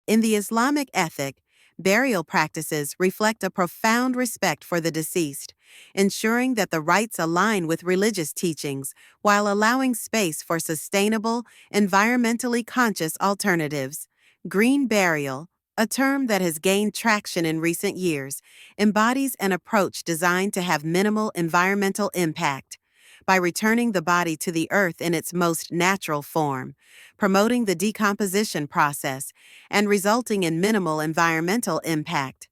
In the Islamic ethic, burial practices reflect a profound respect for the deceased, ensuring that the rites align with religious teachings while allowing space for sustainable, environmentally conscious alternatives. Green burial, a term that has gained traction in recent years, embodies an approach designed to have minimal environmental impact. By returning the body to the earth in its most natural form, promoting the decomposition process, and resulting in minimal environmental impact.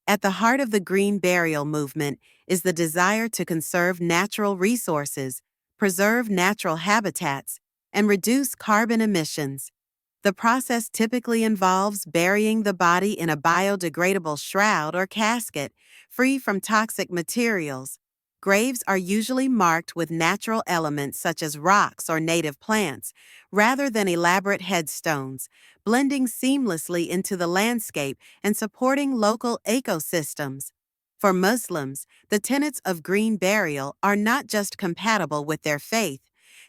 At the heart of the green burial movement is the desire to conserve natural resources, preserve natural habitats, and reduce carbon emissions. The process typically involves burying the body in a biodegradable shroud or casket, free from toxic materials. Graves are usually marked with natural elements such as rocks or native plants, rather than elaborate headstones, blending seamlessly into the landscape and supporting local ecosystems. For Muslims, the tenets of green burial are not just compatible with their faith,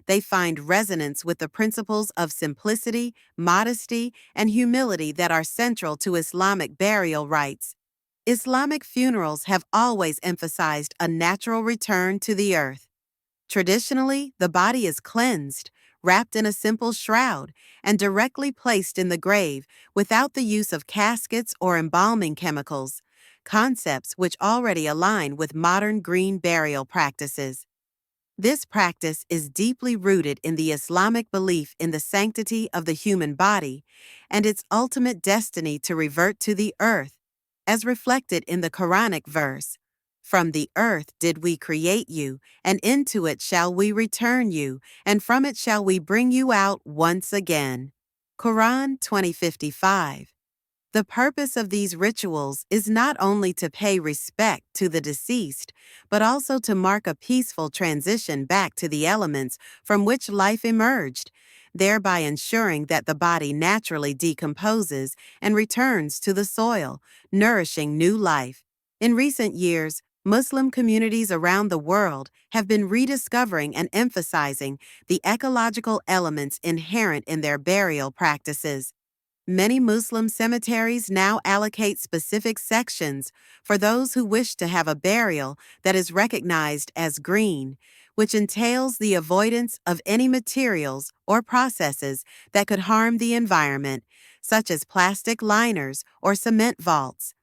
they find resonance with the principles of simplicity, modesty, and humility that are central to Islamic burial rites. Islamic funerals have always emphasized a natural return to the earth. Traditionally, the body is cleansed, wrapped in a simple shroud, and directly placed in the grave without the use of caskets or embalming chemicals, concepts which already align with modern green burial practices. This practice is deeply rooted in the Islamic belief in the sanctity of the human body and its ultimate destiny to revert to the earth, as reflected in the Quranic verse, "From the earth did we create you, and into it shall we return you, and from it shall we bring you out once again." Quran 20:55. The purpose of these rituals is not only to pay respect to the deceased, but also to mark a peaceful transition back to the elements from which life emerged, thereby ensuring that the body naturally decomposes and returns to the soil, nourishing new life. In recent years, Muslim communities around the world have been rediscovering and emphasizing the ecological elements inherent in their burial practices. Many Muslim cemeteries now allocate specific sections for those who wish to have a burial that is recognized as green, which entails the avoidance of any materials or processes that could harm the environment, such as plastic liners or cement vaults.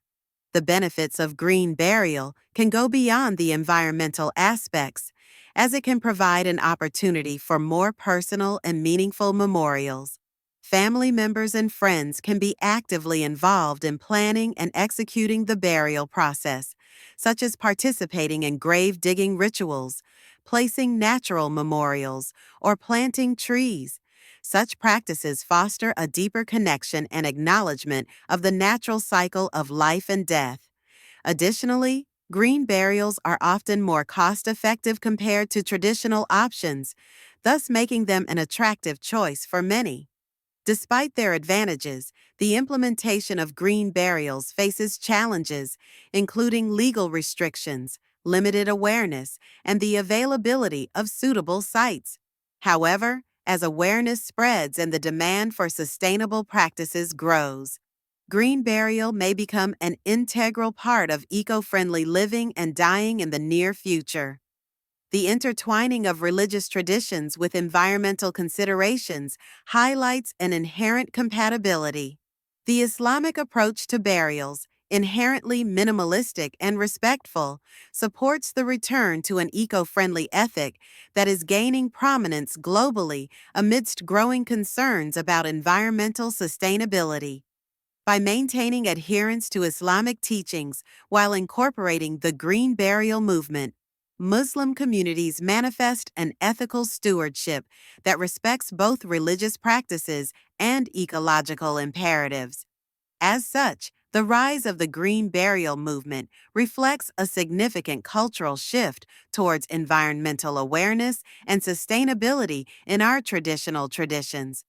The benefits of green burial can go beyond the environmental aspects, as it can provide an opportunity for more personal and meaningful memorials. Family members and friends can be actively involved in planning and executing the burial process, such as participating in grave digging rituals, placing natural memorials, or planting trees. Such practices foster a deeper connection and acknowledgement of the natural cycle of life and death. Additionally, green burials are often more cost-effective compared to traditional options, thus making them an attractive choice for many. Despite their advantages, the implementation of green burials faces challenges, including legal restrictions, limited awareness, and the availability of suitable sites. However, as awareness spreads and the demand for sustainable practices grows, green burial may become an integral part of eco-friendly living and dying in the near future. The intertwining of religious traditions with environmental considerations highlights an inherent compatibility. The Islamic approach to burials, inherently minimalistic and respectful, supports the return to an eco-friendly ethic that is gaining prominence globally amidst growing concerns about environmental sustainability. By maintaining adherence to Islamic teachings while incorporating the green burial movement, Muslim communities manifest an ethical stewardship that respects both religious practices and ecological imperatives. As such, the rise of the green burial movement reflects a significant cultural shift towards environmental awareness and sustainability in our traditional traditions.